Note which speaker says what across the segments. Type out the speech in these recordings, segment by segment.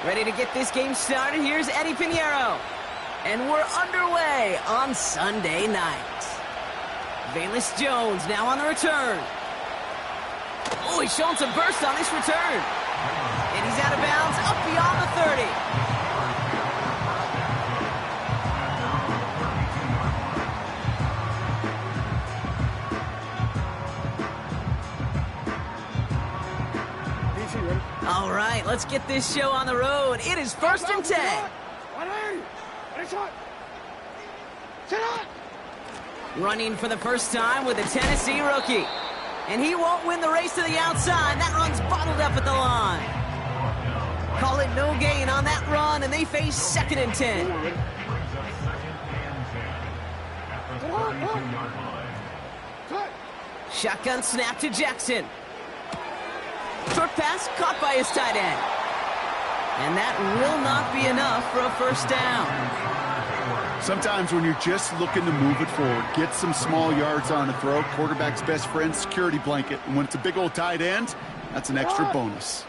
Speaker 1: Ready to get this game started. Here's Eddie Pinheiro. And we're underway on Sunday night. Velus Jones now on the return. Oh, he's showing some burst on this return. And he's out of bounds up beyond the 30. All right, let's get this show on the road. It is 1st and 10. Running for the first time with a Tennessee rookie. And he won't win the race to the outside. That run's bottled up at the line. Call it no gain on that run, and they face 2nd and 10. Shotgun snap to Jackson. Short pass caught by his tight end. And that will not be enough for a first down.
Speaker 2: Sometimes when you're just looking to move it forward, get some small yards on a throw, quarterback's best friend, security blanket. And when it's a big old tight end, that's an extra bonus.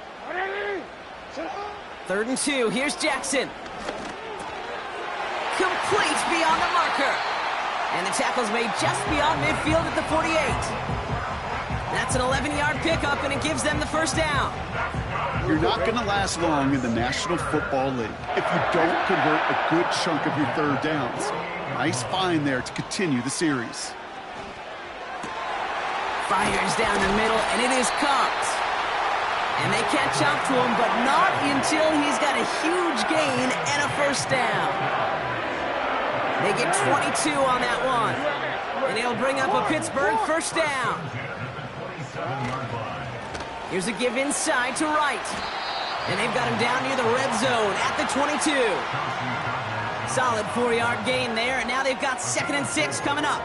Speaker 1: 3rd and 2. Here's Jackson. Complete beyond the marker. And the tackle's made just beyond midfield at the 48. That's an 11-yard pickup, and it gives them the first down.
Speaker 2: You're not going to last long in the National Football League if you don't convert a good chunk of your 3rd downs. Nice find there to continue the series.
Speaker 1: Fires down the middle, and it is caught. And they catch up to him, but not until he's got a huge gain and a first down. They get 22 on that one. And it'll bring up a Pittsburgh first down. Here's a give inside to Wright. And they've got him down near the red zone at the 22. Solid 4-yard gain there, and now they've got 2nd and 6 coming up.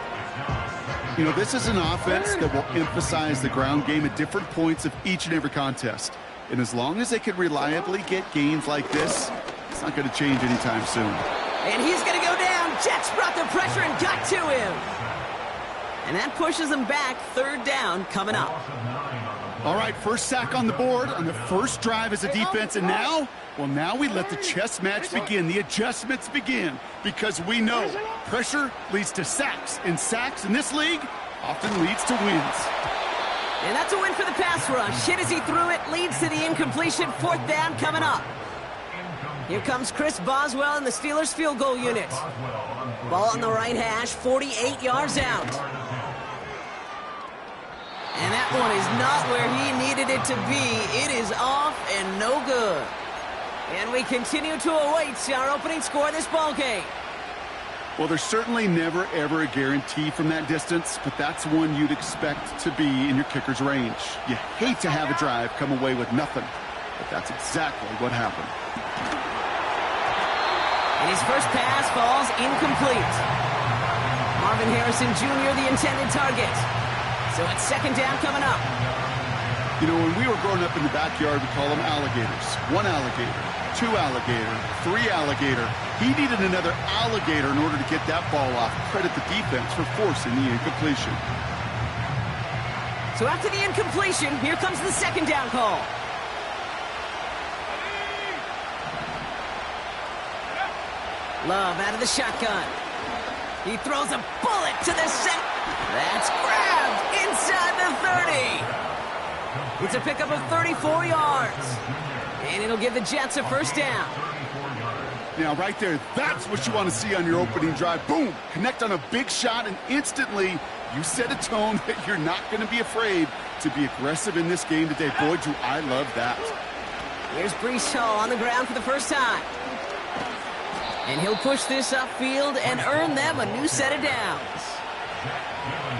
Speaker 2: You know, this is an offense that will emphasize the ground game at different points of each and every contest. And as long as they can reliably get gains like this, it's not going to change anytime soon.
Speaker 1: And he's going to go down. Jets brought the pressure and got to him. And that pushes them back. 3rd down coming up.
Speaker 2: All right, first sack on the board on the first drive as a defense. And now, well, now we let the chess match begin. The adjustments begin because we know pressure leads to sacks. And sacks in this league often leads to wins.
Speaker 1: And that's a win for the pass rush. Hit as he threw it, leads to the incompletion. 4th down coming up. Here comes Chris Boswell in the Steelers field goal unit. Ball on the right hash, 48 yards out. And that one is not where he needed it to be. It is off and no good. And we continue to await our opening score of this ball game.
Speaker 2: Well, there's certainly never, ever a guarantee from that distance, but that's one you'd expect to be in your kicker's range. You hate to have a drive come away with nothing, but that's exactly what happened.
Speaker 1: And his first pass falls incomplete. Marvin Harrison Jr., the intended target. So it's 2nd down coming up.
Speaker 2: You know, when we were growing up in the backyard, we call them alligators. 1 alligator, 2 alligator, 3 alligator. He needed another alligator in order to get that ball off. Credit the defense for forcing the incompletion.
Speaker 1: So after the incompletion, here comes the 2nd down call. Love out of the shotgun. He throws a bullet to the center. That's grabbed inside the 30. It's a pickup of 34 yards. And it'll give the Jets a first down.
Speaker 2: Now, right there, that's what you want to see on your opening drive. Boom! Connect on a big shot, and instantly you set a tone that you're not going to be afraid to be aggressive in this game today. Boy, do I love that.
Speaker 1: Here's Breece Hall on the ground for the first time. And he'll push this upfield and earn them a new set of downs.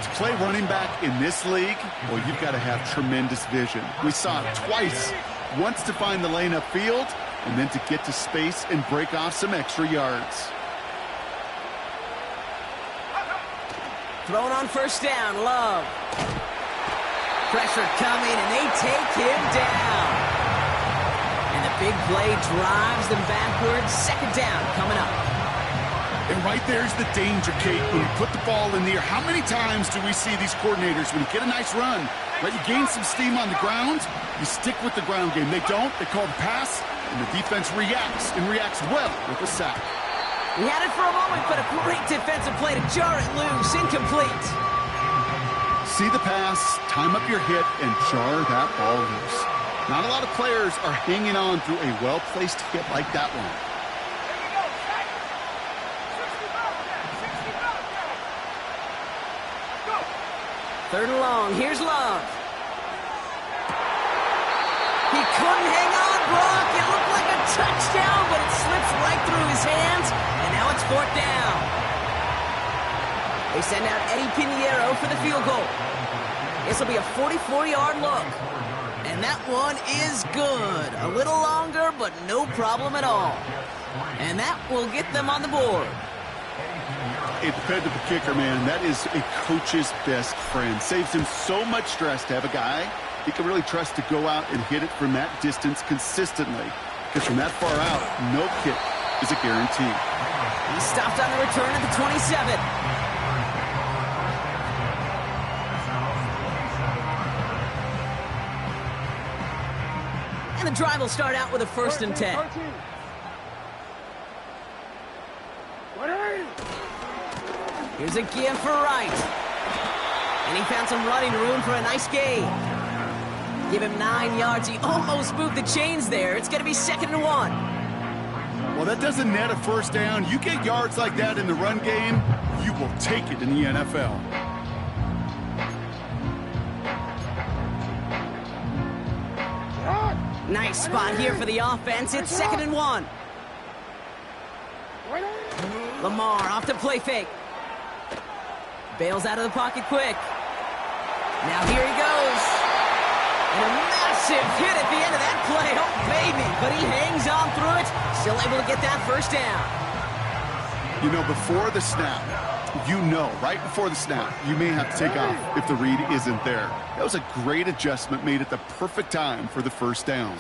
Speaker 2: To play running back in this league, well, you've got to have tremendous vision. We saw it twice. Once to find the lane upfield, and then to get to space and break off some extra yards.
Speaker 1: Thrown on first down, Love. Pressure coming, and they take him down. And the big play drives them backwards. 2nd down coming up.
Speaker 2: And right there's the danger, Kate. When you put the ball in the air, how many times do we see these coordinators, when you get a nice run, right, you gain some steam on the ground, you stick with the ground game. They don't. They call the pass, and the defense reacts, and reacts well with a sack.
Speaker 1: He had it for a moment, but a great defensive play to jar it loose. Incomplete.
Speaker 2: See the pass, time up your hit, and jar that ball loose. Not a lot of players are hanging on through a well-placed hit like that one.
Speaker 1: Third and long. Here's Love. He couldn't hang on, Brock. It looked like a touchdown, but it slips right through his hands, and now it's fourth down. They send out Eddie Pinheiro for the field goal. This will be a 44-yard look. And that one is good. A little longer, but no problem at all. And that will get them on the board.
Speaker 2: A dependable kicker, man. That is a coach's best friend. Saves him so much stress to have a guy he can really trust to go out and hit it from that distance consistently. Because from that far out, no kick is a guarantee.
Speaker 1: He stopped on the return at the 27. And the drive will start out with a 1st and 10. Here's a give for Wright. And he found some running room for a nice gain. Give him 9 yards. He almost moved the chains there. It's going to be 2nd and 1.
Speaker 2: Well, that doesn't net a first down. You get yards like that in the run game, you will take it in the NFL.
Speaker 1: Nice spot here for the offense. It's 2nd and 1. Lamar off to play fake. Bails out of the pocket quick. Now here he goes. And a massive hit at the end of that play. Oh, baby. But he hangs on through it. Still able to get that first down.
Speaker 2: You know, before the snap, right before the snap, you may have to take off if the read isn't there. That was a great adjustment made at the perfect time for the first down.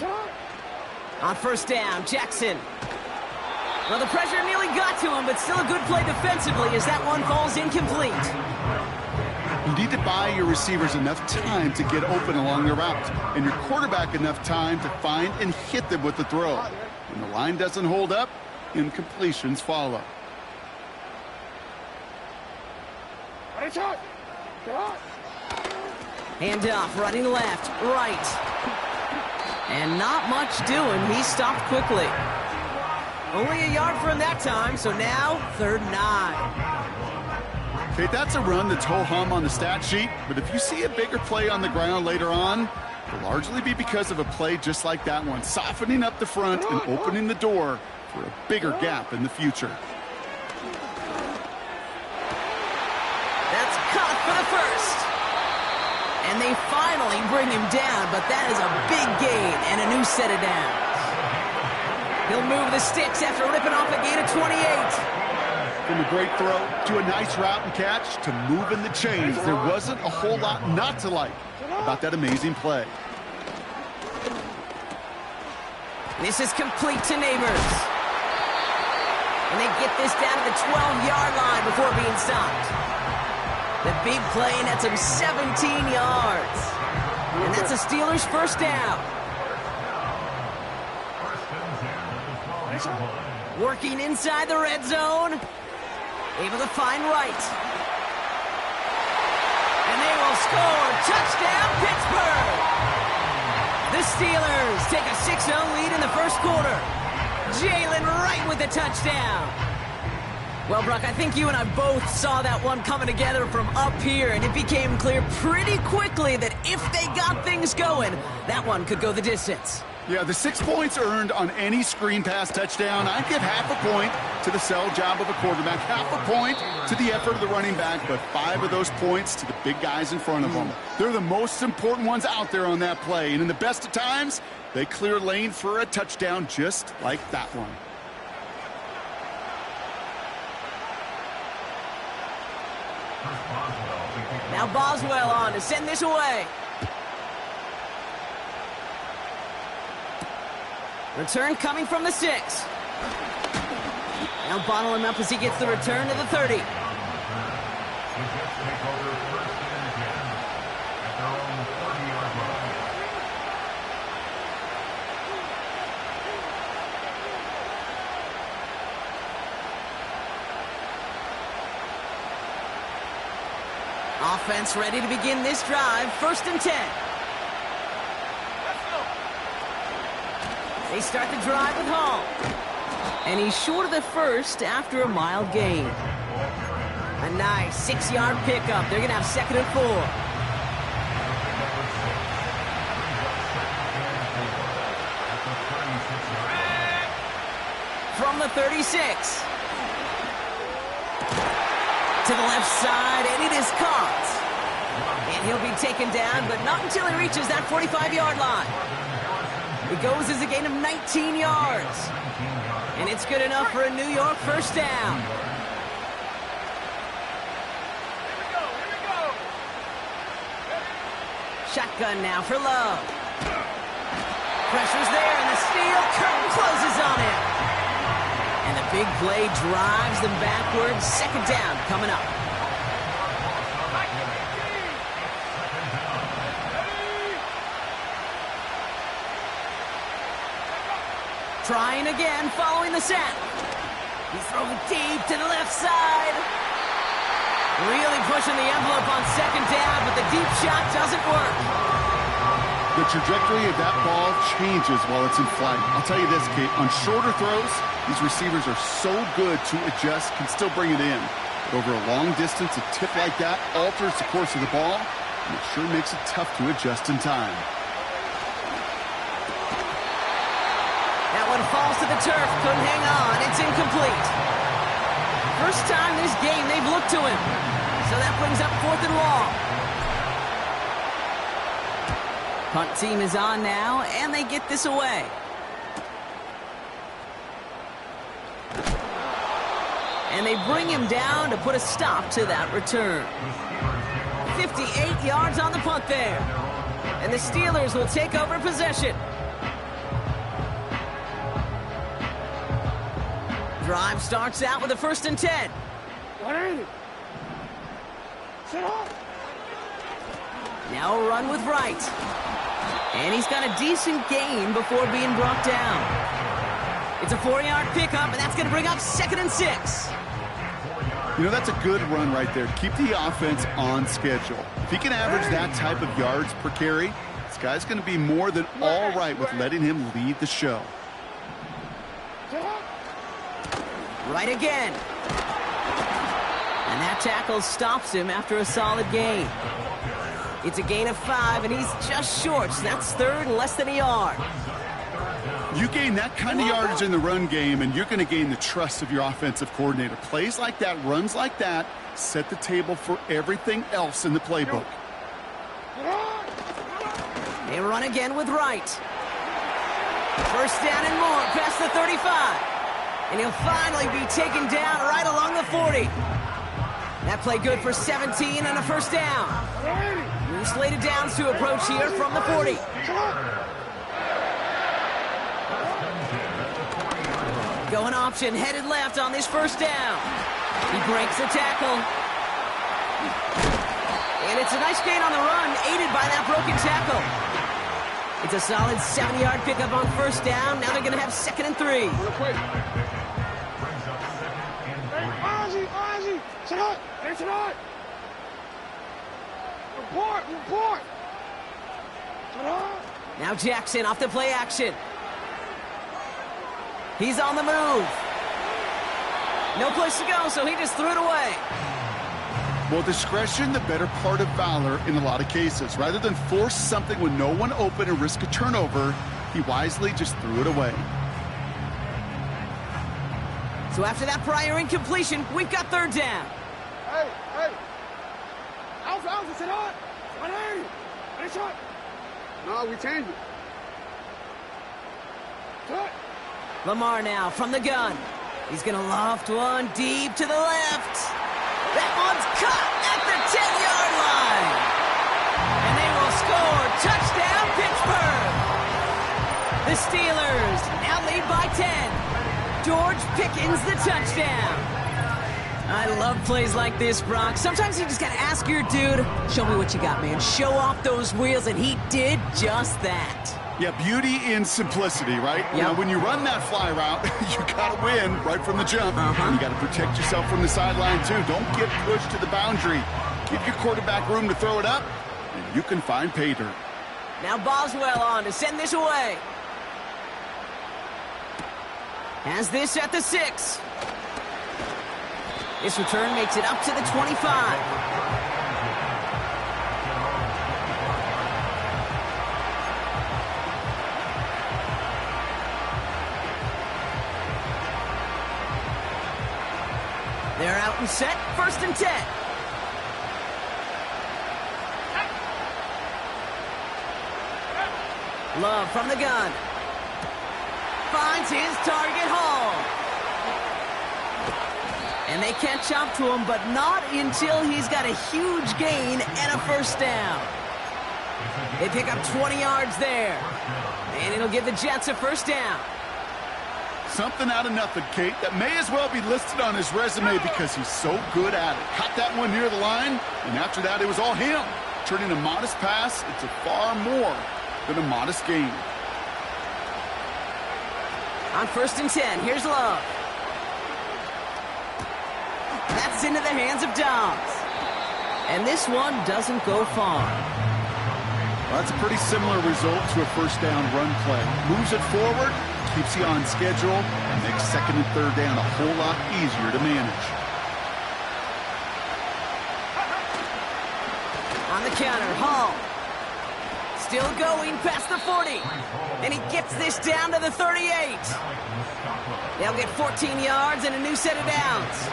Speaker 1: On first down, Jackson. Well, the pressure nearly got to him, but still a good play defensively as that one falls incomplete.
Speaker 2: You need to buy your receivers enough time to get open along the route, and your quarterback enough time to find and hit them with the throw. When the line doesn't hold up, incompletions follow.
Speaker 1: Hand off, running left, right. And not much doing. He stopped quickly. Only a yard for him that time, so now 3rd and 9.
Speaker 2: Okay, that's a run that's ho-hum on the stat sheet, but if you see a bigger play on the ground later on, it'll largely be because of a play just like that one, softening up the front and opening the door for a bigger gap in the future.
Speaker 1: That's caught for the first. And they finally bring him down, but that is a big gain and a new set of downs. He'll move the sticks after ripping off a gain of 28.
Speaker 2: From a great throw to a nice route and catch to moving the chains, there wasn't a whole lot not to like about that amazing play.
Speaker 1: This is complete to Neighbors. And they get this down to the 12-yard line before being stopped. The big play nets him 17 yards. And that's a Steelers first down. Working inside the red zone. Able to find Wright. And they will score. Touchdown, Pittsburgh! The Steelers take a 6-0 lead in the first quarter. Jalen Wright with the touchdown. Well, Brock, I think you and I both saw that one coming together from up here, and it became clear pretty quickly that if they got things going, that one could go the distance.
Speaker 2: Yeah, the 6 points earned on any screen pass touchdown, I'd give half a point to the sell job of a quarterback, half a point to the effort of the running back, but 5 of those points to the big guys in front of them. They're the most important ones out there on that play, and in the best of times, they clear lane for a touchdown just like that one.
Speaker 1: Now Boswell on to send this away. Return coming from the 6. They'll bottle him up as he gets the return to the 30. Offense ready to begin this drive. 1st and 10. They start the drive with Hall. And he's short of the first after a mild gain. A nice 6-yard pickup. They're going to have 2nd and 4. From the 36. To the left side, and it is caught. And he'll be taken down, but not until he reaches that 45-yard line. It goes as a gain of 19 yards. And it's good enough for a New York 1st down. Shotgun now for Love. Pressure's there, and the steal curtain closes on him. And the big play drives them backwards. 2nd down coming up. Trying again, following the set. He's throwing deep to the left side. Really pushing the envelope on 2nd down, but the deep shot doesn't work.
Speaker 2: The trajectory of that ball changes while it's in flight. I'll tell you this, Kate, on shorter throws, these receivers are so good to adjust, can still bring it in. But over a long distance, a tip like that alters the course of the ball, and it sure makes it tough to adjust in time.
Speaker 1: That one falls to the turf, couldn't hang on, it's incomplete. First time this game they've looked to him, so that brings up 4th and long. Punt team is on now, and they get this away. And they bring him down to put a stop to that return. 58 yards on the punt there. And the Steelers will take over possession. Drive starts out with a 1st and 10. Now a run with Wright. And he's got a decent gain before being brought down. It's a 4-yard pickup, and that's going to bring up 2nd and 6.
Speaker 2: You know, that's a good run right there. Keep the offense on schedule. If he can average that type of yards per carry, this guy's going to be more than all right with letting him lead the show.
Speaker 1: Right again. And that tackle stops him after a solid gain. It's a gain of 5, and he's just short. So that's 3rd and less than a yard.
Speaker 2: You gain that kind of yardage in the run game, and you're going to gain the trust of your offensive coordinator. Plays like that, runs like that, set the table for everything else in the playbook.
Speaker 1: They run again with Wright. 1st down and more past the 35. And he'll finally be taken down right along the 40. That play good for 17 and a 1st down. New slated downs to approach here from the 40. Going option, headed left on this 1st down. He breaks the tackle. And it's a nice gain on the run, aided by that broken tackle. It's a solid 7-yard pickup on 1st down. Now they're going to have 2nd and 3.
Speaker 3: Report!
Speaker 1: Now Jackson off the play action. He's on the move. No place to go, so he just threw it away.
Speaker 2: Well, discretion, the better part of valor in a lot of cases. Rather than force something with no one open and risk a turnover, he wisely just threw it away.
Speaker 1: So after that prior incompletion, we've got 3rd down.
Speaker 3: Hey! Alpha, sit on! Hey, shot! No, we change it. Cut!
Speaker 1: Lamar now from the gun. He's going to loft one deep to the left. That one's caught at the 10-yard line. And they will score. Touchdown, Pittsburgh. The Steelers now lead by 10. George Pickens the touchdown. I love plays like this, Brock. Sometimes you just got to ask your dude, show me what you got, man. Show off those wheels, and he did just that.
Speaker 2: Yeah, beauty in simplicity, right?
Speaker 1: Yep.
Speaker 2: You know, when you run that fly route, you got to win right from the jump. You got to protect yourself from the sideline, too. Don't get pushed to the boundary. Give your quarterback room to throw it up, and you can find pay dirt.
Speaker 1: Now Boswell on to send this away. Has this at the 6. This return makes it up to the 25. They're out and set, 1st and 10. Love from the gun. Finds his target, Hall. And they catch up to him, but not until he's got a huge gain and a 1st down. They pick up 20 yards there. And it'll give the Jets a 1st down.
Speaker 2: Something out of nothing, Kate, that may as well be listed on his resume because he's so good at it. Caught that one near the line, and after that, it was all him. Turning a modest pass into far more than a modest gain.
Speaker 1: On 1st and 10, here's Love. That's into the hands of Dobbs. And this one doesn't go far.
Speaker 2: Well, that's a pretty similar result to a 1st down run play. Moves it forward, keeps you on schedule, and makes 2nd and 3rd down a whole lot easier to manage.
Speaker 1: On the counter, Hall. Still going past the 40. And he gets this down to the 38. They'll get 14 yards and a new set of downs.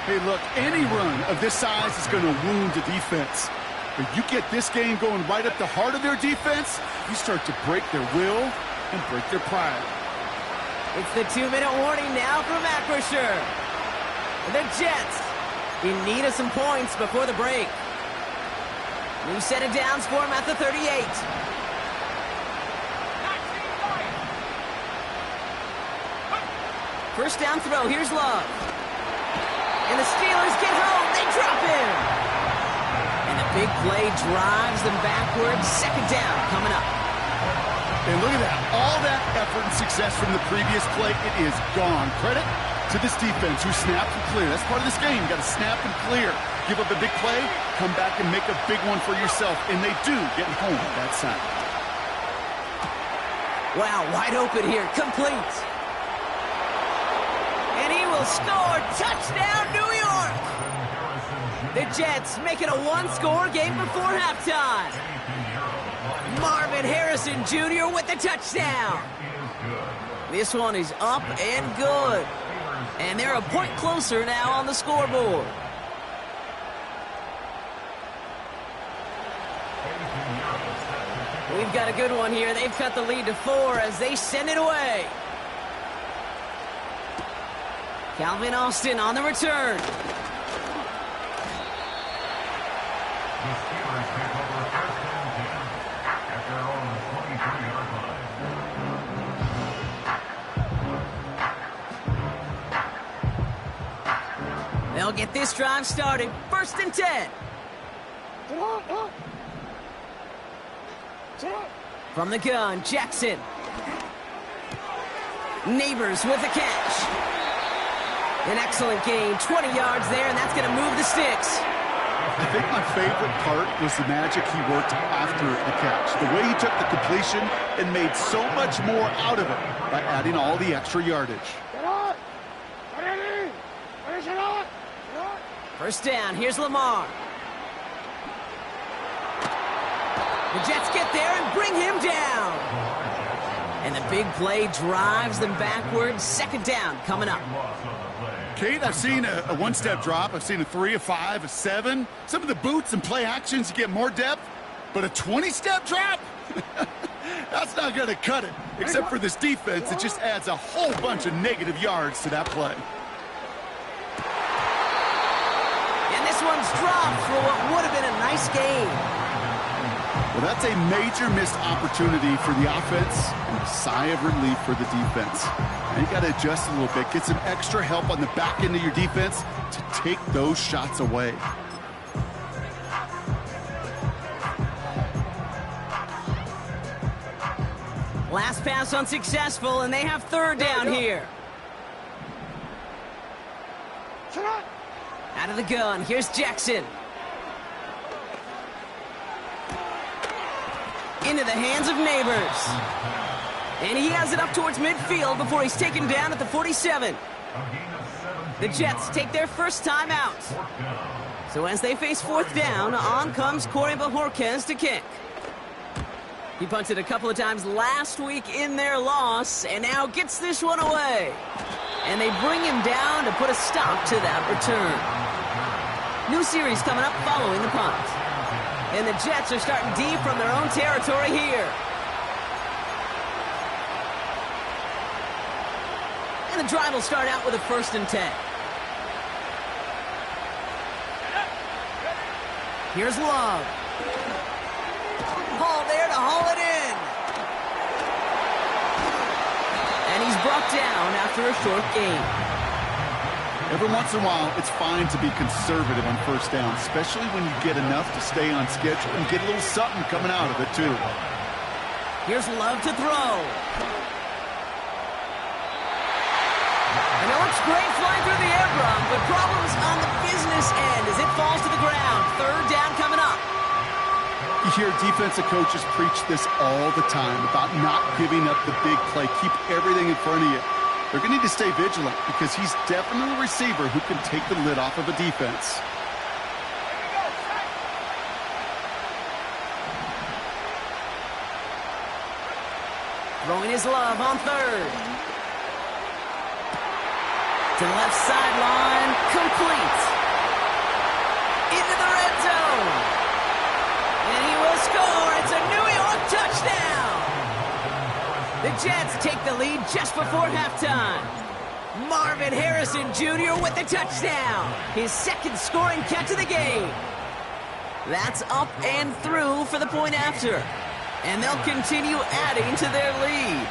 Speaker 2: Hey, look, any run of this size is going to wound the defense. But you get this game going right up the heart of their defense, you start to break their will and break their pride.
Speaker 1: It's the 2-minute warning now from Acrisure. The Jets in need of some points before the break. New set of downs for him at the 38. First down throw, here's Love. And the Steelers get home, they drop him. And a big play drives them backwards. 2nd down coming up.
Speaker 2: And look at that. All that effort and success from the previous play, it is gone. Credit to this defense who snapped and clear. That's part of this game. You got to snap and clear. Give up a big play, come back and make a big one for yourself. And they do get home at that side.
Speaker 1: Wow, wide open here. Complete. And he will score. Touchdown, New York. The Jets make it a 1-score game before halftime. Marvin Harrison Jr. with the touchdown. This one is up and good. And they're a point closer now on the scoreboard. We've got a good one here. They've cut the lead to 4 as they send it away. Calvin Austin on the return. They'll get this drive started. 1st and 10. From the gun, Jackson. Neighbors with the catch. An excellent gain, 20 yards there, and that's going to move the sticks.
Speaker 2: I think my favorite part was the magic he worked after the catch. The way he took the completion and made so much more out of it by adding all the extra yardage.
Speaker 1: 1st down, here's Lamar. The Jets get there and bring him down. And the big play drives them backwards. 2nd down coming up.
Speaker 2: Kate, I've seen a 1-step drop. I've seen a 3, a 5, a 7. Some of the boots and play actions, you get more depth. But a 20-step drop? That's not going to cut it. Except for this defense, it just adds a whole bunch of negative yards to that play.
Speaker 1: And this one's dropped for what would have been a nice game.
Speaker 2: Well, that's a major missed opportunity for the offense and a sigh of relief for the defense. Now you got to adjust a little bit, get some extra help on the back end of your defense to take those shots away.
Speaker 1: Last pass unsuccessful, and they have third down here. Out of the gun, here's Jackson. Into the hands of Neighbors. And he has it up towards midfield before he's taken down at the 47. The Jets take their first time out. So as they face fourth down, on comes Corey Bojorquez to kick. He punted a couple of times last week in their loss, and now gets this one away. And they bring him down to put a stop to that return. New series coming up following the punt. And the Jets are starting deep from their own territory here. And the drive will start out with a 1st and 10. Here's Love. Ball there to haul it in. And he's brought down after a short gain.
Speaker 2: Every once in a while, it's fine to be conservative on first down, especially when you get enough to stay on schedule and get a little something coming out of it, too.
Speaker 1: Here's Love to throw. And it looks great flying through the air, Brum, but problems on the business end as it falls to the ground. Third down coming up.
Speaker 2: You hear defensive coaches preach this all the time about not giving up the big play. Keep everything in front of you. They're going to need to stay vigilant because he's definitely a receiver who can take the lid off of a defense.
Speaker 1: Throwing his Love on third. To the left sideline, complete. Into the red zone. And he will score. It's a New York touchdown. The Jets take the lead just before halftime. Marvin Harrison Jr. with the touchdown. His second scoring catch of the game. That's up and through for the point after. And they'll continue adding to their lead.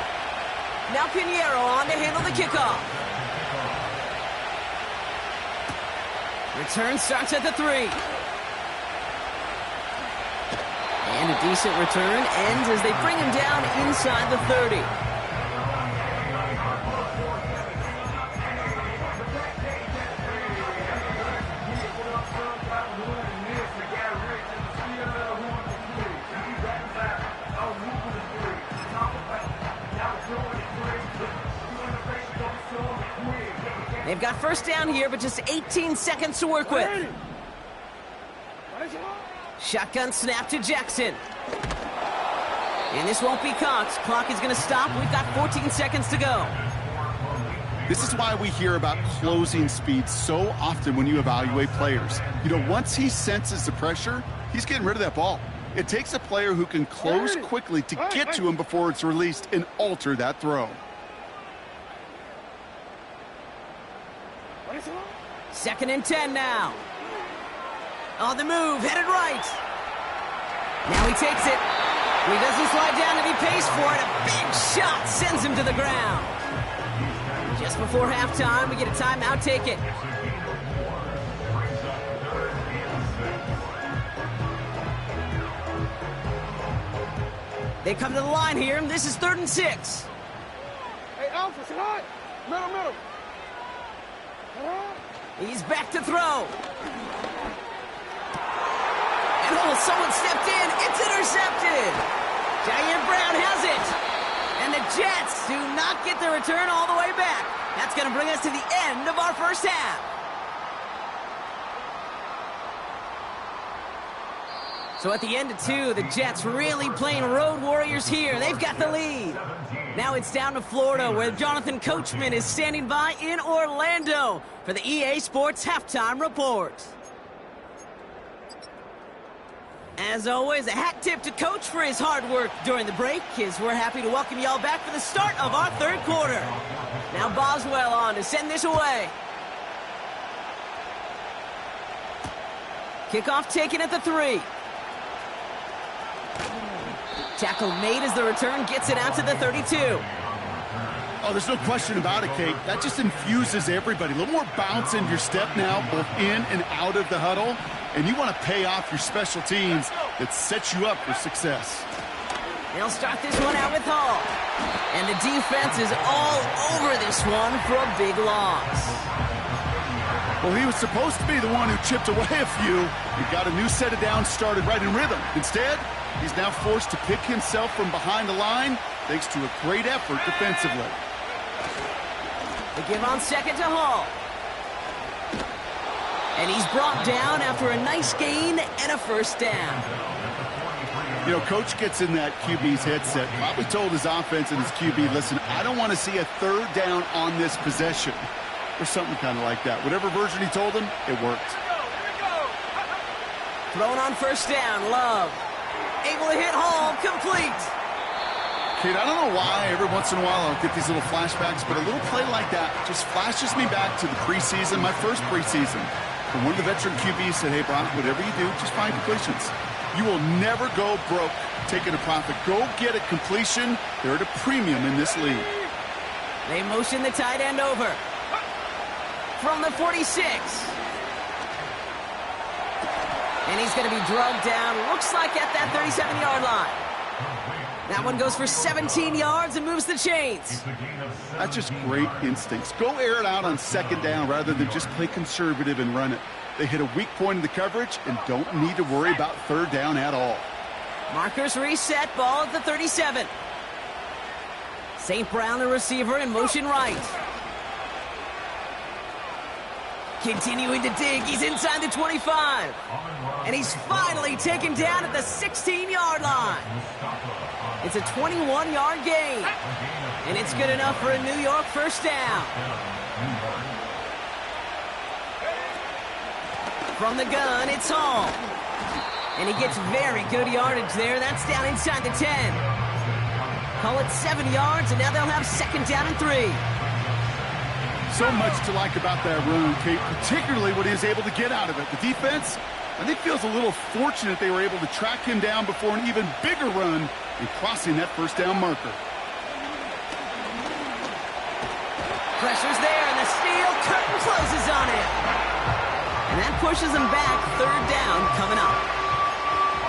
Speaker 1: Now Pinheiro on to handle the kickoff. Return starts at the 3. And a decent return ends as they bring him down inside the 30. They've got first down here, but just 18 seconds to work with. Shotgun snap to Jackson. And this won't be caught. Clock is going to stop. We've got 14 seconds to go.
Speaker 2: This is why we hear about closing speed so often when you evaluate players. You know, once he senses the pressure, he's getting rid of that ball. It takes a player who can close quickly to get to him before it's released and alter that throw.
Speaker 1: Second and 10 now. On the move, headed right. Now he takes it. He doesn't slide down to be paced for it. A big shot sends him to the ground. Just before halftime, we get a timeout. Take it. They come to the line here. This is 3rd and 6.
Speaker 3: Hey, Alpha, sit high. Middle.
Speaker 1: He's back to throw. And someone stepped in. It's intercepted. Jair Brown has it. And the Jets do not get the return all the way back. That's going to bring us to the end of our first half. So at the end of 2, the Jets really playing road warriors here. They've got the lead. Now it's down to Florida, where Jonathan Coachman is standing by in Orlando for the EA Sports Halftime Report. As always, a hat tip to Coach for his hard work during the break, as we're happy to welcome y'all back for the start of our 3rd quarter. Now Boswell on to send this away. Kickoff taken at the 3. Tackle made as the return gets it out to the 32.
Speaker 2: Oh, there's no question about it, Kate. That just infuses everybody. A little more bounce in your step now, both in and out of the huddle. And you want to pay off your special teams that sets you up for success.
Speaker 1: They'll start this one out with Hall. And the defense is all over this one for a big loss.
Speaker 2: Well, he was supposed to be the one who chipped away a few. He got a new set of downs started right in rhythm. Instead, he's now forced to pick himself from behind the line thanks to a great effort defensively.
Speaker 1: They give on second to Hall. And he's brought down after a nice gain and a first down.
Speaker 2: You know, Coach gets in that QB's headset, probably told his offense and his QB, listen, I don't want to see a third down on this possession. Or something kind of like that. Whatever version he told him, it worked.
Speaker 1: Thrown on first down, Love. Able to hit Hall, complete.
Speaker 2: Kate, I don't know why every once in a while I'll get these little flashbacks, but a little play like that just flashes me back to the preseason, my first preseason. And one of the veteran QBs said, hey, Brock, whatever you do, just find completions. You will never go broke taking a profit. Go get a completion. They're at a premium in this league.
Speaker 1: They motion the tight end over. From the 46. And he's going to be drugged down, looks like at that 37-yard line. That one goes for 17 yards and moves the chains.
Speaker 2: That's just great instincts. Go air it out on second down rather than just play conservative and run it. They hit a weak point in the coverage and don't need to worry about third down at all.
Speaker 1: Markers reset, ball at the 37. St. Brown, the receiver, in motion right. Continuing to dig, he's inside the 25. And he's finally taken down at the 16-yard line. It's a 21-yard gain. And it's good enough for a New York first down. From the gun, it's Hall. And he gets very good yardage there. That's down inside the 10. Call it 7 yards, and now they'll have second down and 3.
Speaker 2: So much to like about that run, Kate, particularly what he was able to get out of it. The defense, I think, feels a little fortunate they were able to track him down before an even bigger run in crossing that first down marker.
Speaker 1: Pressure's there, and the steel curtain closes on him. And that pushes him back, third down coming up.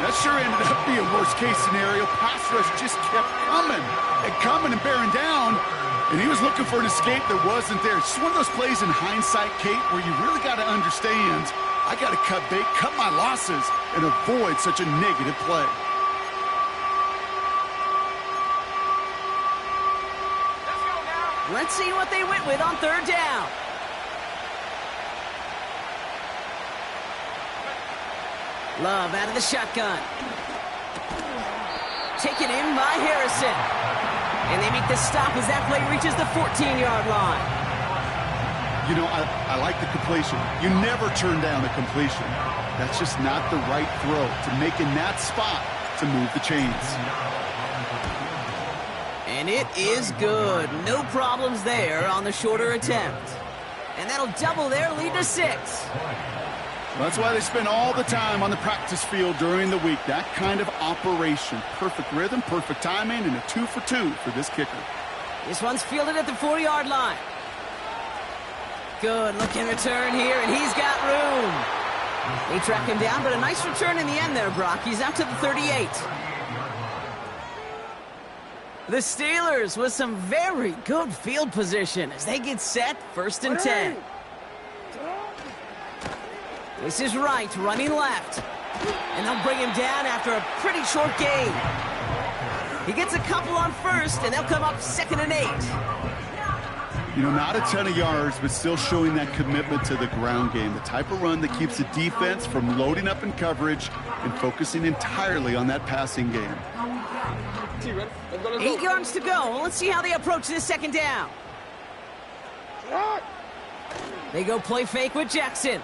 Speaker 2: That sure ended up being a worst-case scenario. Pass rush just kept coming and bearing down. And he was looking for an escape that wasn't there. It's just one of those plays in hindsight, Kate, where you really got to understand, I got to cut bait, cut my losses, and avoid such a negative play.
Speaker 1: Let's see what they went with on third down. Love out of the shotgun. Taken in by Harrison. And they make the stop as that play reaches the 14-yard line.
Speaker 2: You know, I like the completion. You never turn down a completion. That's just not the right throw to make in that spot to move the chains.
Speaker 1: And it is good. No problems there on the shorter attempt. And that'll double their lead to 6.
Speaker 2: Well, that's why they spend all the time on the practice field during the week. That kind of operation. Perfect rhythm, perfect timing, and a 2 for 2 for this kicker.
Speaker 1: This one's fielded at the 40-yard line. Good looking return here, and he's got room. They track him down, but a nice return in the end there, Brock. He's out to the 38. The Steelers with some very good field position as they get set, first and 10. This is Wright running left. And they'll bring him down after a pretty short gain. He gets a couple on first, and they'll come up second and 8.
Speaker 2: You know, not a ton of yards, but still showing that commitment to the ground game. The type of run that keeps the defense from loading up in coverage and focusing entirely on that passing game.
Speaker 1: 8 yards to go. Let's see how they approach this second down. They go play fake with Jackson.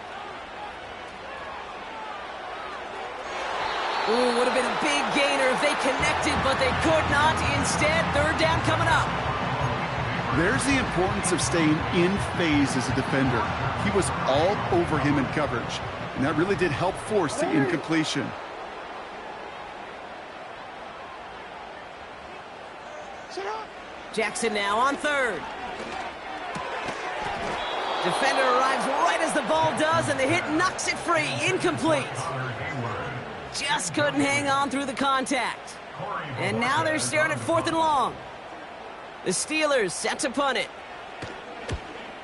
Speaker 1: Ooh, would have been a big gainer if they connected, but they could not. Instead, third down coming up.
Speaker 2: There's the importance of staying in phase as a defender. He was all over him in coverage, and that really did help force the incompletion.
Speaker 1: Jackson now on third. Defender arrives right as the ball does, and the hit knocks it free. Incomplete. Just couldn't hang on through the contact. And now they're staring at 4th and long. The Steelers set to punt it.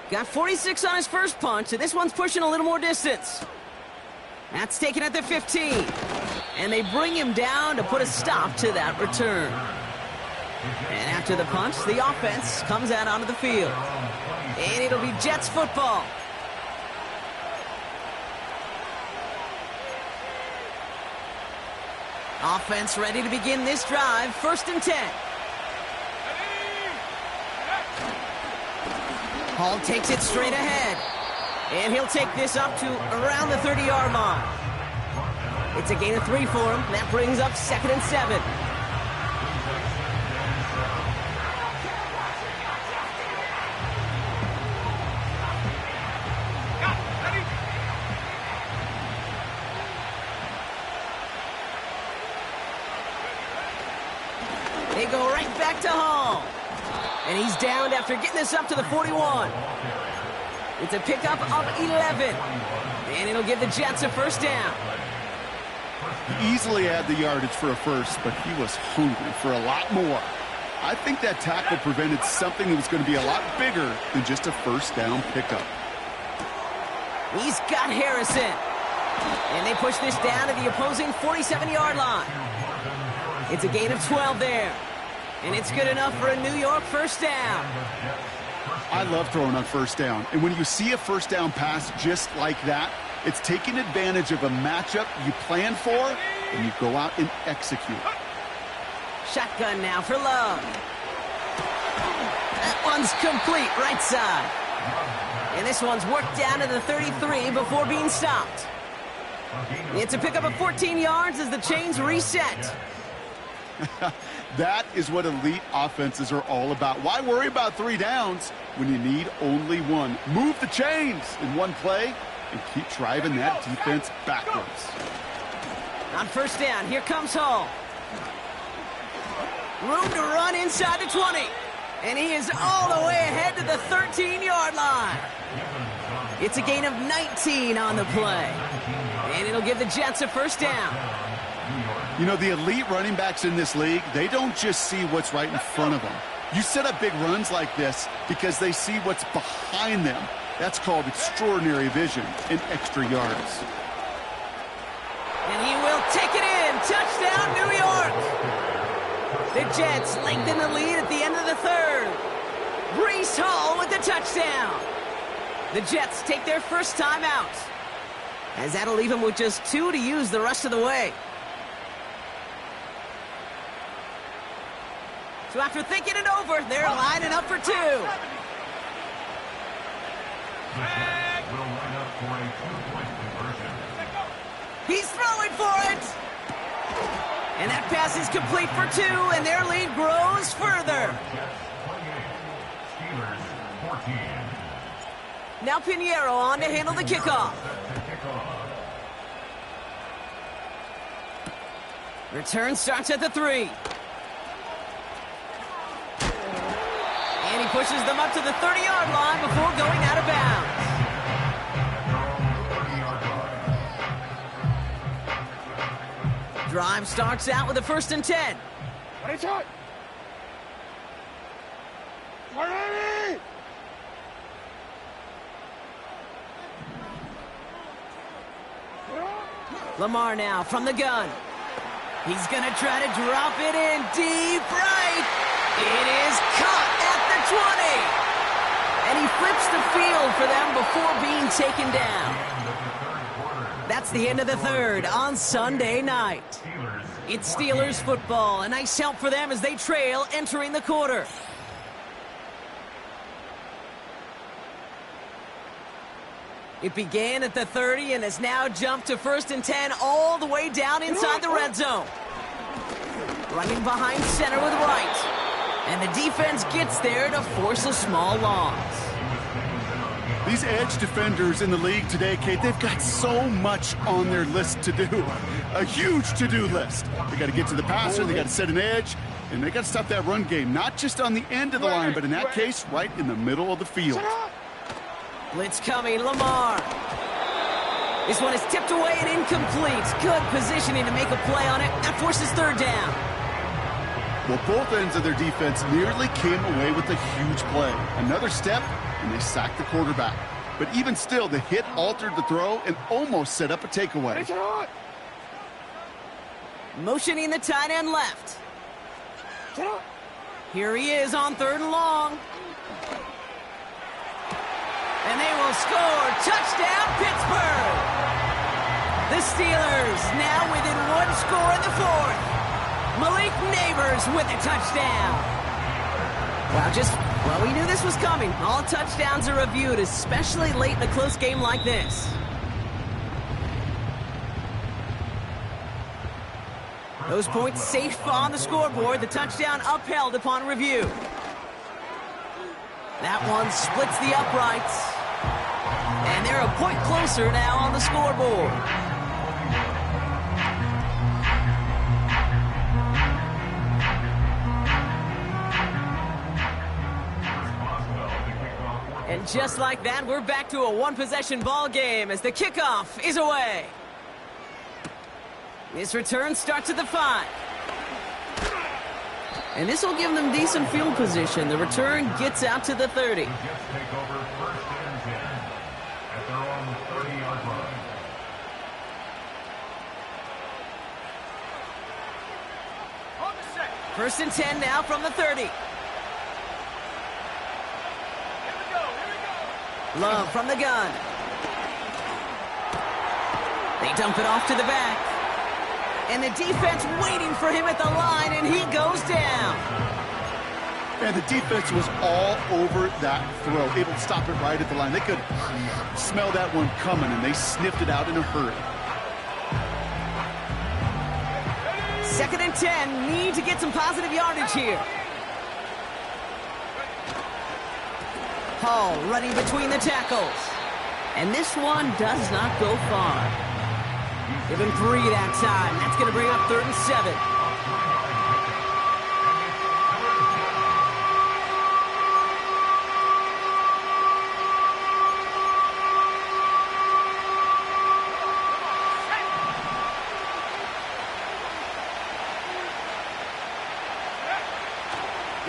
Speaker 1: Got 46 on his first punch, so this one's pushing a little more distance. That's taken at the 15. And they bring him down to put a stop to that return. And after the punch, the offense comes out onto the field. And it'll be Jets football. Offense ready to begin this drive. 1st and 10. Hall takes it straight ahead. And he'll take this up to around the 30-yard line. It's a gain of 3 for him. That brings up 2nd and 7. They go right back to Hall. And he's downed after getting this up to the 41. It's a pickup of 11. And it'll give the Jets a 1st down.
Speaker 2: He easily had the yardage for a first, but he was hungry for a lot more. I think that tackle prevented something that was going to be a lot bigger than just a 1st down pickup.
Speaker 1: He's got Harrison. And they push this down to the opposing 47-yard line. It's a gain of 12 there. And it's good enough for a New York 1st down.
Speaker 2: I love throwing on 1st down. And when you see a 1st down pass just like that, it's taking advantage of a matchup you plan for, and you go out and execute.
Speaker 1: Shotgun now for Love. That one's complete, right side. And this one's worked down to the 33 before being stopped. It's a pickup of 14 yards as the chains reset.
Speaker 2: That is what elite offenses are all about. Why worry about 3 downs when you need only 1? Move the chains in one play and keep driving that defense backwards.
Speaker 1: On 1st down, here comes Hall. Room to run inside the 20. And he is all the way ahead to the 13-yard line. It's a gain of 19 on the play. And it'll give the Jets a 1st down.
Speaker 2: You know, the elite running backs in this league, they don't just see what's right in front of them. You set up big runs like this because they see what's behind them. That's called extraordinary vision and extra yards.
Speaker 1: And he will take it in. Touchdown, New York. The Jets lengthen the lead at the end of the 3rd. Breece Hall with the touchdown. The Jets take their 1st time out, as that'll leave them with just 2 to use the rest of the way. So after thinking it over, they're lining up for 2. He's throwing for it. And that pass is complete for 2, and their lead grows further. Now Pinheiro on to handle the kickoff. Return starts at the 3. And he pushes them up to the 30-yard line before going out of bounds. Drive starts out with a 1st and 10. Lamar now from the gun. He's going to try to drop it in deep right. It is caught at the 20. And he flips the field for them before being taken down. That's the end of the 3rd on Sunday night. It's Steelers football. A nice help for them as they trail entering the quarter. It began at the 30 and has now jumped to 1st and 10 all the way down inside the red zone. Running behind center with Wright. And the defense gets there to force a small loss.
Speaker 2: These edge defenders in the league today, Kate, they've got so much on their list to do. A huge to-do list. They got to get to the passer, they got to set an edge, And they got to stop that run game, not just on the end of the line, but in that case, right in the middle of the field.
Speaker 1: Blitz coming, Lamar. This one is tipped away and incomplete. Good positioning to make a play on it. That forces third down.
Speaker 2: Well, both ends of their defense nearly came away with a huge play. Another step, and they sacked the quarterback. But even still, the hit altered the throw and almost set up a takeaway.
Speaker 1: Motioning the tight end left. Here he is on 3rd and long. And they will score. Touchdown, Pittsburgh! The Steelers now within 1 score in the 4th. Malik Neighbors with a touchdown. Well, we knew this was coming. All touchdowns are reviewed, especially late in a close game like this. Those points safe on the scoreboard. The touchdown upheld upon review. That one splits the uprights. And they're a point closer now on the scoreboard. And just like that, we're back to a one-possession ball game as the kickoff is away. This return starts at the 5. And this will give them decent field position. The return gets out to the 30. First and 10 now from the 30. Love from the gun. They dump it off to the back. And the defense waiting for him at the line, and he goes down.
Speaker 2: And the defense was all over that throw, able to stop it right at the line. They could smell that one coming, and they sniffed it out in a hurry.
Speaker 1: 2nd and 10, need to get some positive yardage here. Hall running between the tackles. And this one does not go far. Give him 3 that time. That's going to bring up 3rd and 7.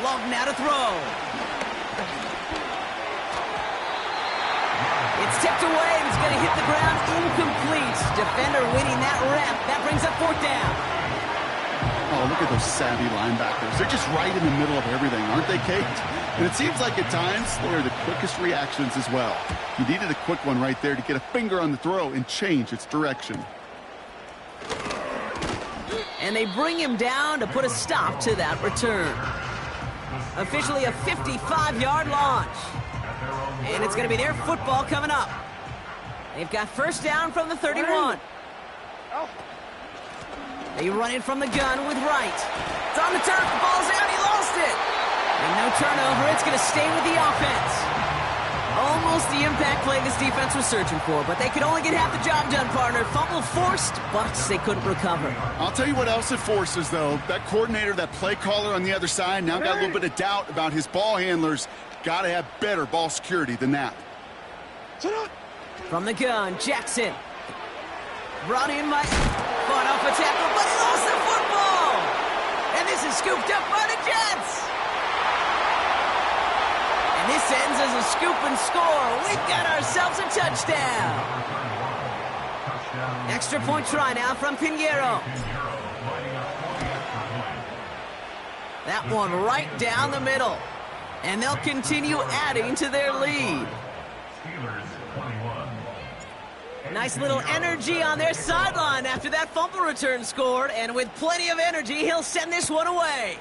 Speaker 1: Love now to throw. It's tipped away, and it's going to hit the ground incomplete. Defender winning that rep. That brings up 4th down.
Speaker 2: Oh, look at those savvy linebackers. They're just right in the middle of everything, aren't they, Kate? And it seems like at times they're the quickest reactions as well. You needed a quick one right there to get a finger on the throw and change its direction.
Speaker 1: And they bring him down to put a stop to that return. Officially a 55-yard launch. And it's going to be their football coming up. They've got first down from the 31. They run it from the gun with Wright. It's on the turf. The ball's out. He lost it. And no turnover. It's going to stay with the offense. Almost the impact play this defense was searching for, but they could only get half the job done, partner. Fumble forced, but they couldn't recover.
Speaker 2: I'll tell you what else it forces, though. That coordinator, that play caller on the other side, now got a little bit of doubt about his ball handlers. Got to have better ball security than that.
Speaker 1: From the gun, Jackson. Brought in by... Fought off a tackle, but he lost the football! And this is scooped up by the Jets! And this ends as a scoop and score. We've got ourselves a touchdown! Extra point try now from Pinheiro. That one right down the middle. And they'll continue adding to their lead. Nice little energy on their sideline after that fumble return scored. And with plenty of energy, he'll send this one away.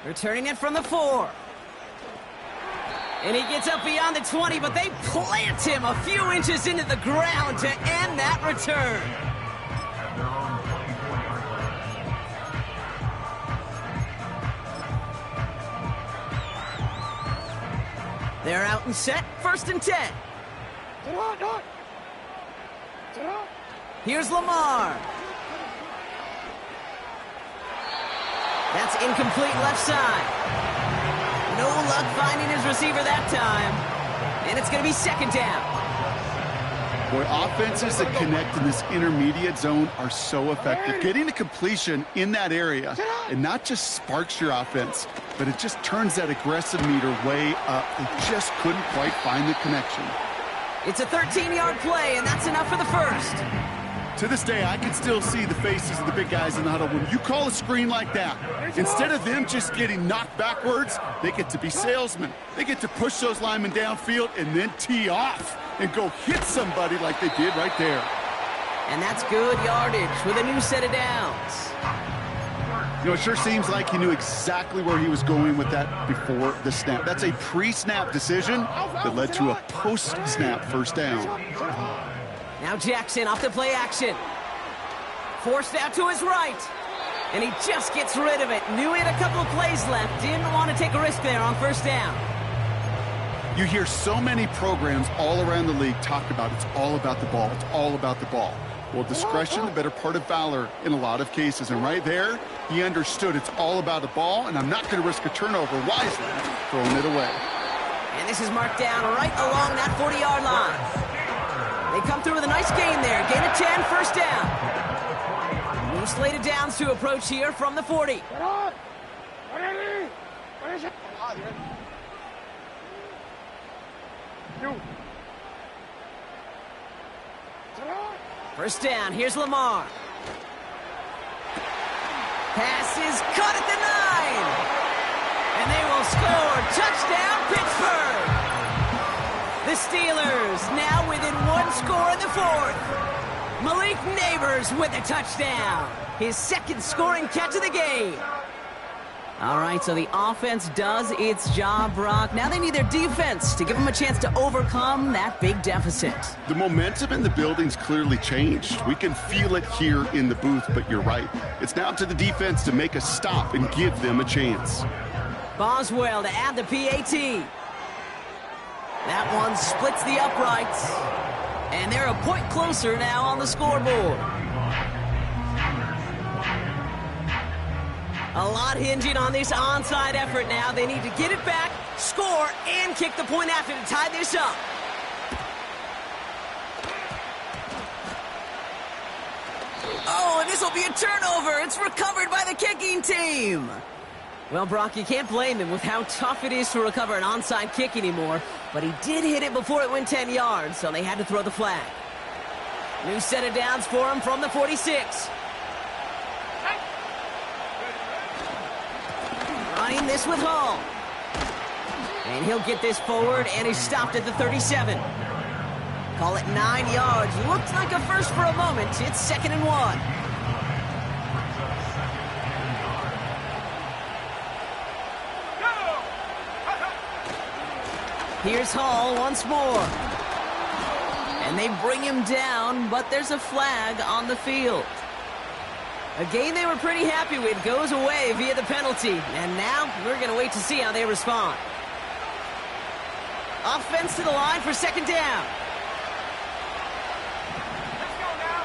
Speaker 1: Returning it from the 4. And he gets up beyond the 20, but they plant him a few inches into the ground to end that return. They're out and set, 1st and 10. Here's Lamar. That's incomplete left side. No luck finding his receiver that time. And it's going to be second down.
Speaker 2: Boy, offenses that connect in this intermediate zone are so effective. Getting a completion in that area, and not just sparks your offense, but it just turns that aggressive meter way up. They just couldn't quite find the connection.
Speaker 1: It's a 13-yard play, and that's enough for the first.
Speaker 2: To this day, I can still see the faces of the big guys in the huddle. When you call a screen like that, instead of them just getting knocked backwards, they get to be salesmen. They get to push those linemen downfield and then tee off and go hit somebody like they did right there.
Speaker 1: And that's good yardage with a new set of downs.
Speaker 2: You know, it sure seems like he knew exactly where he was going with that before the snap. That's a pre-snap decision that led to a post-snap first down.
Speaker 1: Now Jackson off the play action. Forced out to his right. And he just gets rid of it. Knew he had a couple of plays left. Didn't want to take a risk there on first down.
Speaker 2: You hear so many programs all around the league talk about it's all about the ball. It's all about the ball. Well, discretion, the better part of valor in a lot of cases. And right there, he understood it's all about the ball, and I'm not going to risk a turnover wisely, throwing it away.
Speaker 1: And this is marked down right along that 40-yard line. They come through with a nice gain there. Gain of 10, first down. New slate of downs to approach here from the 40. First down, here's Lamar. Pass is caught at the 9. And they will score. Touchdown, Pittsburgh. The Steelers now within one score in the fourth. Malik Neighbors with a touchdown. His second scoring catch of the game. All right, so the offense does its job, Brock. Now they need their defense to give them a chance to overcome that big deficit.
Speaker 2: The momentum in the building's clearly changed. We can feel it here in the booth, but you're right. It's now up to the defense to make a stop and give them a chance.
Speaker 1: Boswell to add the PAT. That one splits the uprights. And they're a point closer now on the scoreboard. A lot hinging on this onside effort now. They need to get it back, score, and kick the point after to tie this up. Oh, and this will be a turnover. It's recovered by the kicking team. Well, Brock, you can't blame him with how tough it is to recover an onside kick anymore. But he did hit it before it went 10 yards, so they had to throw the flag. New set of downs for him from the 46. Running this with Hall. And he'll get this forward, and he's stopped at the 37. Call it 9 yards. Looked like a first for a moment. It's 2nd and 1. Here's Hall once more. And they bring him down, but there's a flag on the field. A game they were pretty happy with goes away via the penalty. And now we're going to wait to see how they respond. Offense to the line for 2nd down.
Speaker 3: Let's go now.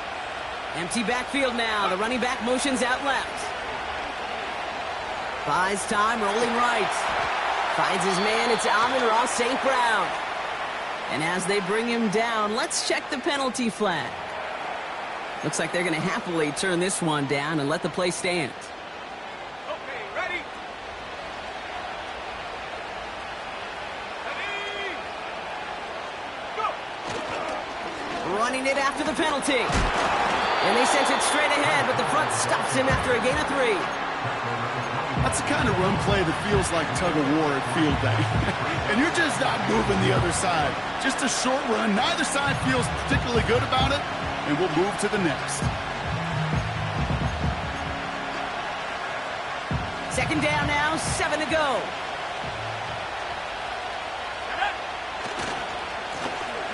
Speaker 1: Empty backfield now. The running back motions out left. Buys time, rolling right. Finds his man. It's Amon-Ra St. Brown. And as they bring him down, let's check the penalty flag. Looks like they're going to happily turn this one down and let the play stand.
Speaker 3: Okay, ready? Ready? Go!
Speaker 1: Running it after the penalty. And they sent it straight ahead, but the front stops him after a gain of 3.
Speaker 2: That's the kind of run play that feels like tug-of-war at field day. And you're just not moving the other side. Just a short run. Neither side feels particularly good about it. And we'll move to the next.
Speaker 1: 2nd down now, 7 to go.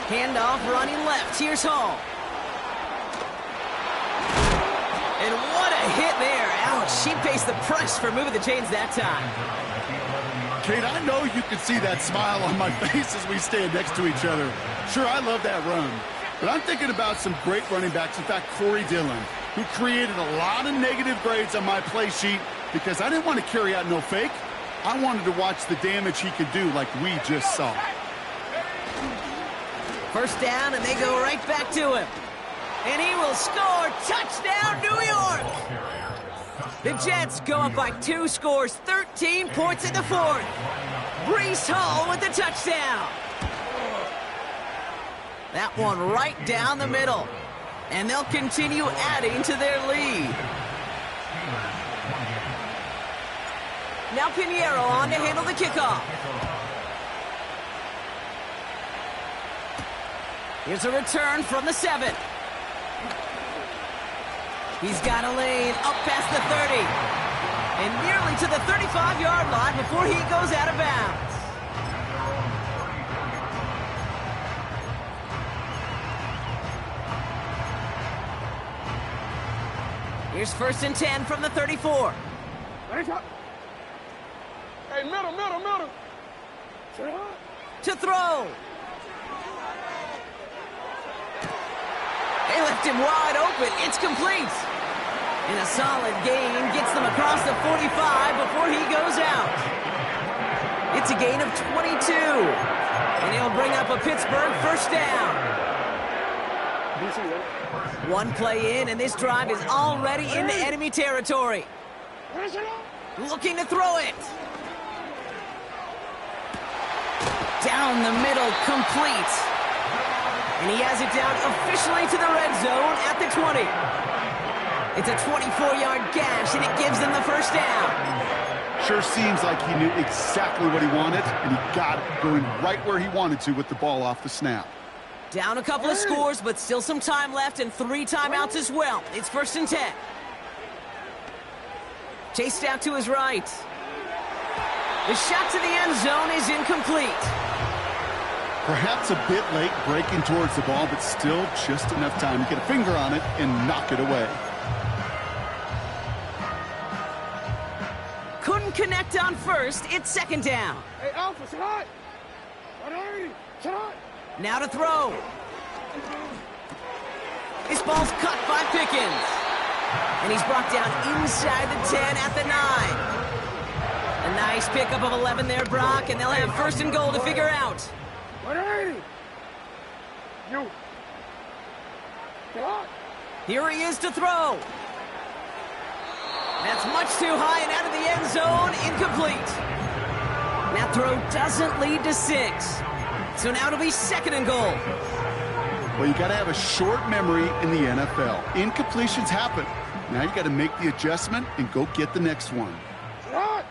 Speaker 1: Handoff running left. Here's Hall. And what a hit there. Ouch, she faced the press for moving the chains that time.
Speaker 2: Kate, I know you can see that smile on my face as we stand next to each other. Sure, I love that run. But I'm thinking about some great running backs. In fact, Corey Dillon, who created a lot of negative grades on my play sheet. because I didn't want to carry out no fake. I wanted to watch the damage he could do like we just saw.
Speaker 1: First down, and they go right back to him. And he will score. Touchdown, New York! The Jets go up by 2 scores, 13 points in the fourth. Breece Hall with the touchdown. That one right down the middle. And they'll continue adding to their lead. Now Pinheiro on to handle the kickoff. Here's a return from the 7. He's got a lane up past the 30. And nearly to the 35-yard line before he goes out of bounds. Here's 1st and 10 from the 34.
Speaker 3: Hey, middle.
Speaker 1: To throw. They left him wide open. It's complete. And a solid gain gets them across the 45 before he goes out. It's a gain of 22. And he'll bring up a Pittsburgh first down. One play in, and this drive is already into enemy territory. Looking to throw it. Down the middle, complete. And he has it down officially to the red zone at the 20. It's a 24-yard gash, and it gives them the first down.
Speaker 2: Sure seems like he knew exactly what he wanted, and he got it going right where he wanted to with the ball off the snap.
Speaker 1: Down a couple of scores, but still some time left and 3 timeouts as well. It's 1st and 10. Chased out to his right. The shot to the end zone is incomplete.
Speaker 2: Perhaps a bit late breaking towards the ball, but still just enough time to get a finger on it and knock it away.
Speaker 1: Couldn't connect on first. It's 2nd down.
Speaker 3: Hey, Alpha, sit hot. Sit hot.
Speaker 1: Now to throw. This ball's cut by Pickens. And he's brought down inside the 10 at the 9. A nice pickup of 11 there, Brock, and they'll have 1st and goal to figure out.
Speaker 3: You. Sit hot.
Speaker 1: Here he is to throw. That's much too high and out of the end zone, incomplete. That throw doesn't lead to 6. So now it'll be 2nd and goal.
Speaker 2: Well, you got to have a short memory in the NFL. Incompletions happen. Now you got to make the adjustment and go get the next one.
Speaker 3: Yeah.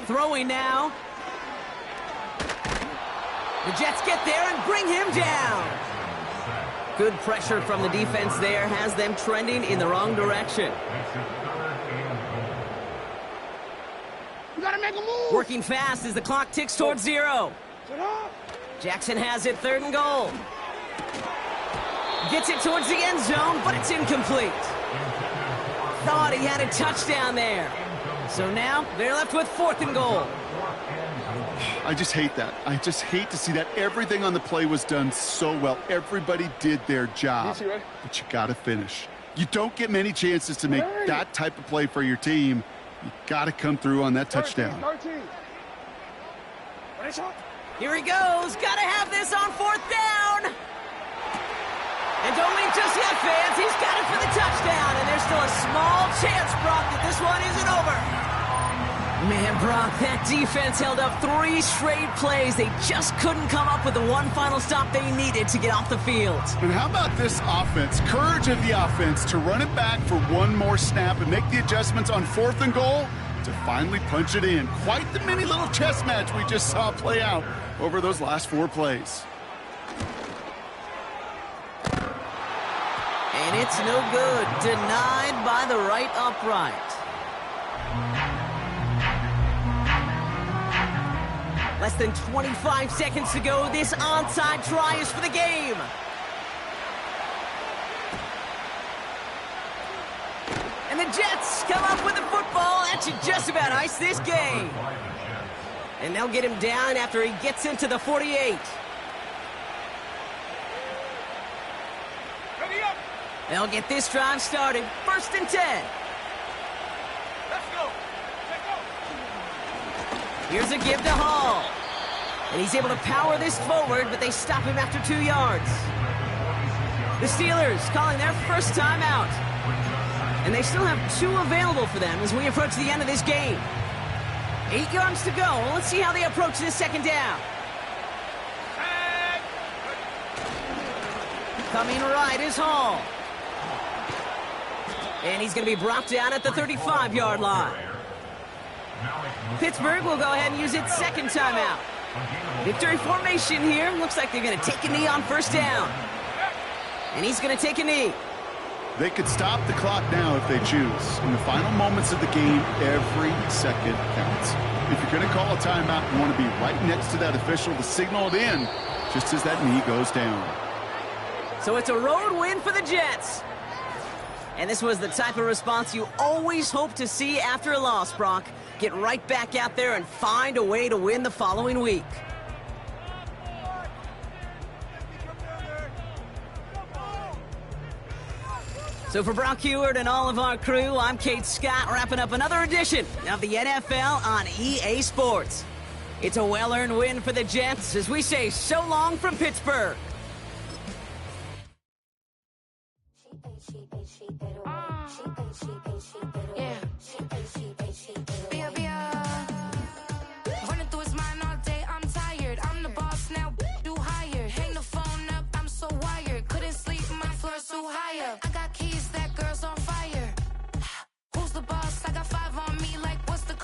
Speaker 1: Throwing now. The Jets get there and bring him down. Good pressure from the defense there has them trending in the wrong direction.
Speaker 3: You gotta make a move.
Speaker 1: Working fast as the clock ticks towards 0. Jackson has it, 3rd and goal. Gets it towards the end zone, but it's incomplete. Thought he had a touchdown there. So now they're left with 4th and goal.
Speaker 2: I just hate that. I just hate to see that. Everything on the play was done so well. Everybody did their job. But you got to finish. You don't get many chances to make that type of play for your team. You got to come through on that touchdown.
Speaker 3: 13.
Speaker 1: Here he goes. Got to have this on 4th down. And don't leave just yet, fans. He's got it for the touchdown. And there's still a small chance, Brock, that this one isn't over. Man, Brock, that defense held up 3 straight plays. They just couldn't come up with the one final stop they needed to get off the field.
Speaker 2: And how about this offense? Courage of the offense to run it back for one more snap and make the adjustments on 4th and goal to finally punch it in. Quite the mini little chess match we just saw play out over those last 4 plays.
Speaker 1: And it's no good. Denied by the right upright. Less than 25 seconds to go. This onside try is for the game. And the Jets come up with the football. That should just about ice this game. And they'll get him down after he gets into the 48. They'll get this drive started. 1st and 10.
Speaker 3: Let's go.
Speaker 1: Here's a give to Hall. And he's able to power this forward, but they stop him after 2 yards. The Steelers calling their first timeout. And they still have 2 available for them as we approach the end of this game. 8 yards to go. Well, let's see how they approach this 2nd down. Coming right is Hall. And he's going to be brought down at the 35-yard line. Pittsburgh will go ahead and use its 2nd timeout. Victory formation here. Looks like they're going to take a knee on 1st down. And he's going to take a knee.
Speaker 2: They could stop the clock now if they choose. In the final moments of the game, every second counts. If you're going to call a timeout, you want to be right next to that official to signal it in just as that knee goes down.
Speaker 1: So it's a road win for the Jets. And this was the type of response you always hope to see after a loss, Brock. Get right back out there and find a way to win the following week. So for Brock Huard and all of our crew, I'm Kate Scott, wrapping up another edition of the NFL on EA Sports. It's a well-earned win for the Jets as we say so long from Pittsburgh.
Speaker 4: Yeah.